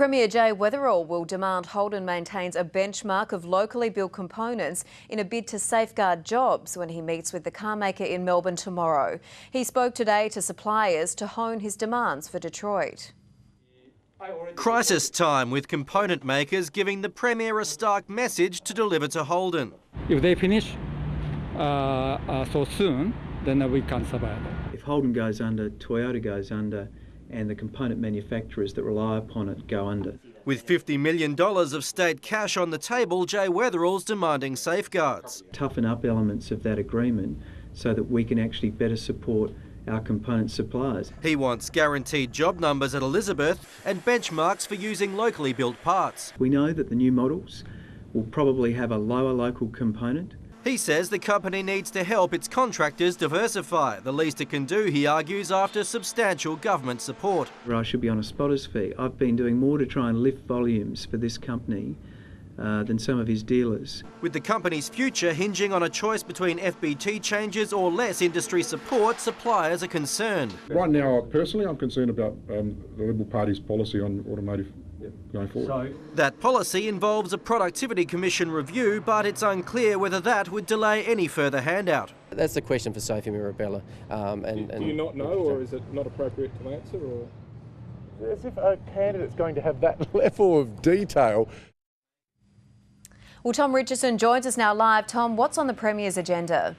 Premier Jay Weatherill will demand Holden maintains a benchmark of locally built components in a bid to safeguard jobs when he meets with the car maker in Melbourne tomorrow. He spoke today to suppliers to hone his demands for Detroit. Crisis time with component makers giving the Premier a stark message to deliver to Holden. If they finish so soon, then we can survive. If Holden goes under, Toyota goes under, and the component manufacturers that rely upon it go under. With $50 million of state cash on the table, Jay Weatherill's demanding safeguards. Toughen up elements of that agreement so that we can actually better support our component suppliers. He wants guaranteed job numbers at Elizabeth and benchmarks for using locally built parts. We know that the new models will probably have a lower local component. He says the company needs to help its contractors diversify, the least it can do, he argues, after substantial government support. I should be on a spotter's fee. I've been doing more to try and lift volumes for this company than some of his dealers. With the company's future hinging on a choice between FBT changes or less industry support, suppliers are concerned. Right now, personally, I'm concerned about the Liberal Party's policy on automotive going forward. That policy involves a Productivity Commission review, but it's unclear whether that would delay any further handout. That's the question for Sophie Mirabella. Do you not know, or is it not appropriate to answer? Or? As if a candidate's going to have that level of detail. Well, Tom Richardson joins us now live. Tom, what's on the Premier's agenda?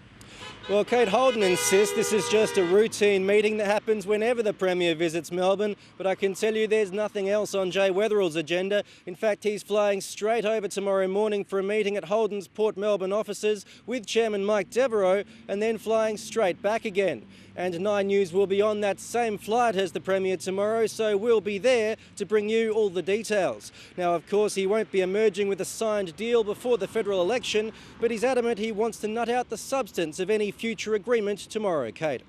Well, Kate, Holden insists this is just a routine meeting that happens whenever the Premier visits Melbourne, but I can tell you there's nothing else on Jay Weatherill's agenda. In fact, he's flying straight over tomorrow morning for a meeting at Holden's Port Melbourne offices with Chairman Mike Devereaux, and then flying straight back again. And 9 News will be on that same flight as the Premier tomorrow, so we'll be there to bring you all the details. Now, of course, he won't be emerging with a signed deal before the federal election, but he's adamant he wants to nut out the substance of any future agreement tomorrow, Kate.